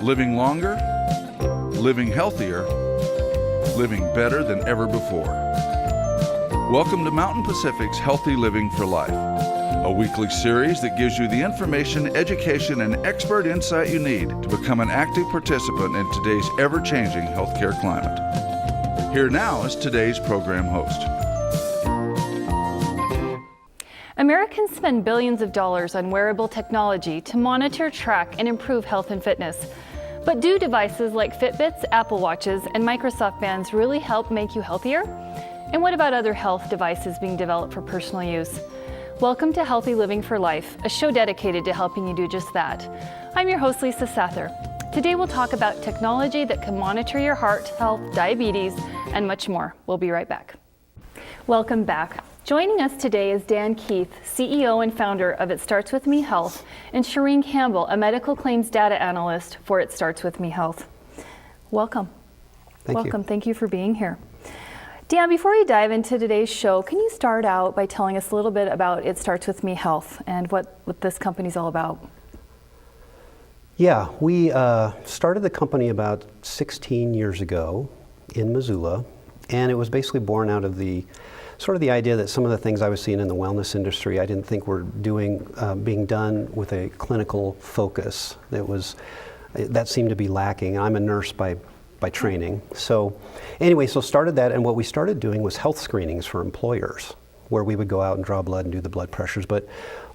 Living longer, living healthier, living better than ever before. Welcome to Mountain Pacific's Healthy Living for Life, a weekly series that gives you the information, education, and expert insight you need to become an active participant in today's ever-changing healthcare climate. Here now is today's program host. Americans spend billions of dollars on wearable technology to monitor, track, and improve health and fitness. But do devices like Fitbits, Apple Watches, and Microsoft Bands really help make you healthier? And what about other health devices being developed for personal use? Welcome to Healthy Living for Life, a show dedicated to helping you do just that. I'm your host, Lisa Sather. Today we'll talk about technology that can monitor your heart health, diabetes, and much more. We'll be right back. Welcome back. Joining us today is Dan Keith, CEO and founder of It Starts With Me Health, and Shireen Campbell, a medical claims data analyst for It Starts With Me Health. Welcome. Welcome. Thank you for being here. Dan, before we dive into today's show, can you start out by telling us a little bit about It Starts With Me Health and what this company's all about? Yeah, we started the company about 16 years ago in Missoula, and it was basically born out of the idea that some of the things I was seeing in the wellness industry, I didn't think were being done with a clinical focus. That seemed to be lacking. I'm a nurse by training. So started that, and what we started doing was health screenings for employers, where we would go out and draw blood and do the blood pressures. But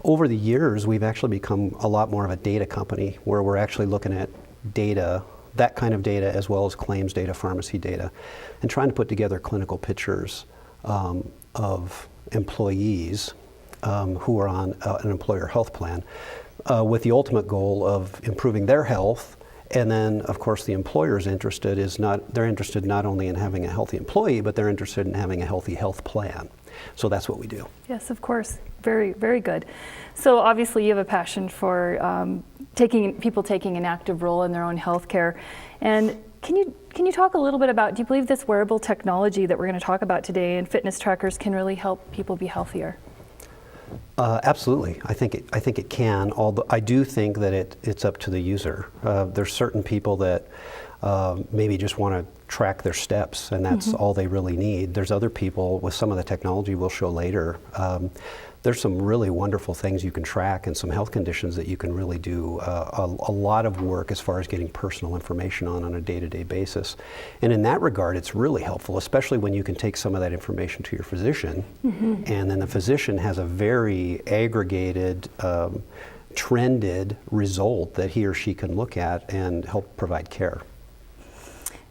over the years, we've actually become a lot more of a data company, where we're actually looking at data, that kind of data, as well as claims data, pharmacy data, and trying to put together clinical pictures of employees who are on an employer health plan with the ultimate goal of improving their health. And then, of course, the employer is they're interested not only in having a healthy employee, but they're interested in having a healthy health plan. So that's what we do. Yes, of course. Very, very good. So obviously you have a passion for people taking an active role in their own health care. And can you talk a little bit about, do you believe this wearable technology that we're going to talk about today and fitness trackers can really help people be healthier? Absolutely. I think it can, although I do think that it's up to the user. There's certain people that maybe just want to track their steps, and that's all they really need. There's other people with some of the technology we'll show later. There's some really wonderful things you can track and some health conditions that you can really do a lot of work as far as getting personal information on a day-to-day basis. And in that regard, it's really helpful, especially when you can take some of that information to your physician, and then the physician has a very aggregated, trended result that he or she can look at and help provide care.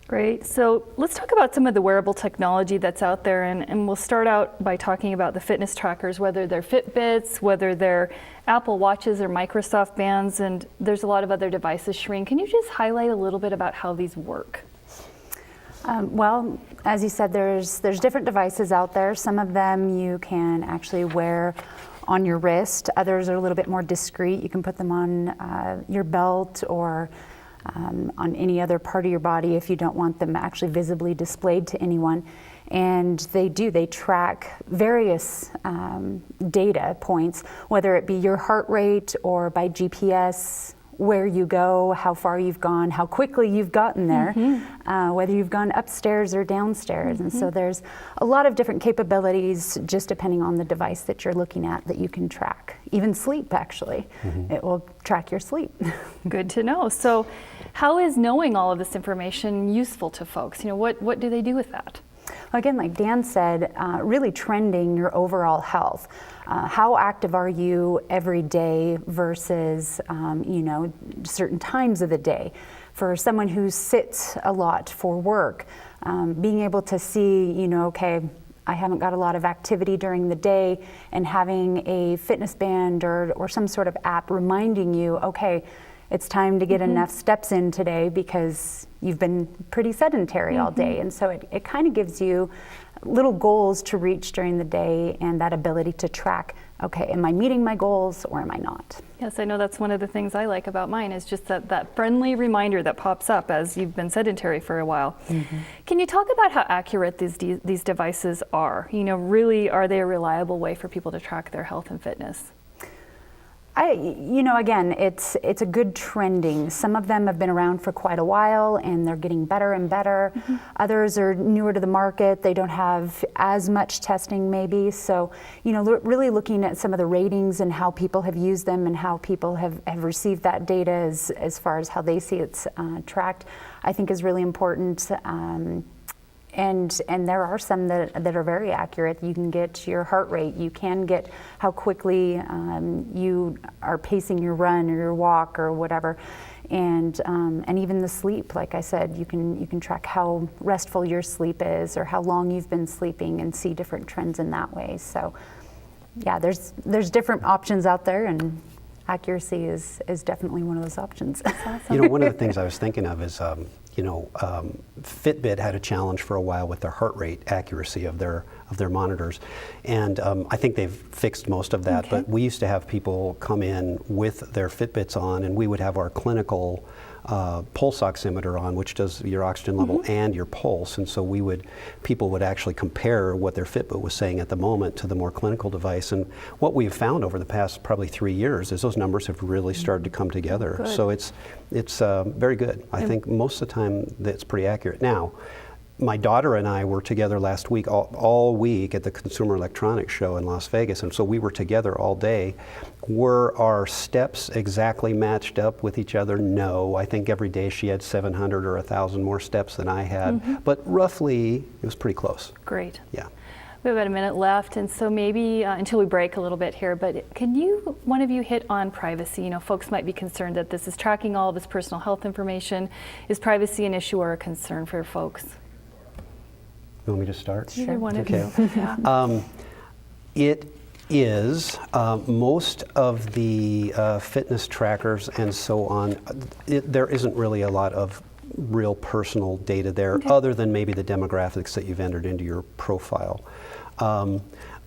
Great. So let's talk about some of the wearable technology that's out there, and we'll start out by talking about the fitness trackers, whether they're Fitbits, whether they're Apple Watches or Microsoft Bands, and there's a lot of other devices. Shireen, can you just highlight a little bit about how these work? Well, as you said, there's different devices out there. Some of them you can actually wear on your wrist. Others are a little bit more discreet. You can put them on your belt or on any other part of your body if you don't want them actually visibly displayed to anyone. And they track various data points, whether it be your heart rate or by GPS, where you go, how far you've gone, how quickly you've gotten there, whether you've gone upstairs or downstairs. And so there's a lot of different capabilities just depending on the device that you're looking at that you can track. Even sleep, actually. It will track your sleep. Good to know. So how is knowing all of this information useful to folks? What do they do with that? Again, like Dan said, really trending your overall health. How active are you every day versus, certain times of the day? For someone who sits a lot for work, being able to see, okay, I haven't got a lot of activity during the day, and having a fitness band or some sort of app reminding you, okay, it's time to get enough steps in today because you've been pretty sedentary all day. And so it kind of gives you little goals to reach during the day and that ability to track, okay, am I meeting my goals or am I not? Yes, I know that's one of the things I like about mine is just that friendly reminder that pops up as you've been sedentary for a while. Can you talk about how accurate these devices are? Really, are they a reliable way for people to track their health and fitness? Again, it's a good trending. Some of them have been around for quite a while and they're getting better and better. Mm-hmm. Others are newer to the market. They don't have as much testing maybe. So, really looking at some of the ratings and how people have used them and how people have received that data as far as how they see it's tracked, I think is really important. And there are some that are very accurate. You can get your heart rate, you can get how quickly you are pacing your run or your walk or whatever, and even the sleep. Like I said, you can track how restful your sleep is or how long you've been sleeping and see different trends in that way. So, yeah, there's different options out there, and accuracy is definitely one of those options. Awesome. One of the things I was thinking of is. Fitbit had a challenge for a while with their heart rate accuracy of their monitors, and I think they've fixed most of that. Okay. But we used to have people come in with their Fitbits on, and we would have our clinical pulse oximeter on, which does your oxygen level mm-hmm. and your pulse, and so people would actually compare what their Fitbit was saying at the moment to the more clinical device. And what we've found over the past probably 3 years is those numbers have really started to come together. Good. So it's very good. I think most of the time that's pretty accurate. Now, my daughter and I were together last week, all week at the Consumer Electronics Show in Las Vegas, and so we were together all day. Were our steps exactly matched up with each other? No. I think every day she had 700 or 1,000 more steps than I had, mm-hmm. but roughly it was pretty close. Great. Yeah. We have about a minute left, and so maybe until we break a little bit here, but can one of you hit on privacy? Folks might be concerned that this is tracking all of this personal health information. Is privacy an issue or a concern for folks? You want me to start? Sure. One of you. Yeah. It is. Most of the fitness trackers and so on, there isn't really a lot of real personal data there, okay. other than maybe the demographics that you've entered into your profile.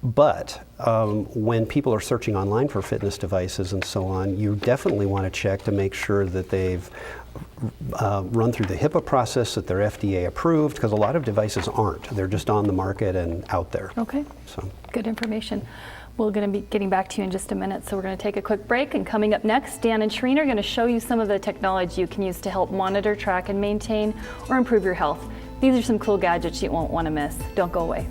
But when people are searching online for fitness devices and so on, you definitely want to check to make sure that they've run through the HIPAA process, that they're FDA approved, because a lot of devices aren't. They're just on the market and out there. Okay, so good information. We're going to be getting back to you in just a minute, so we're going to take a quick break, and coming up next, Dan and Shereen are going to show you some of the technology you can use to help monitor, track, and maintain or improve your health. These are some cool gadgets you won't want to miss. Don't go away.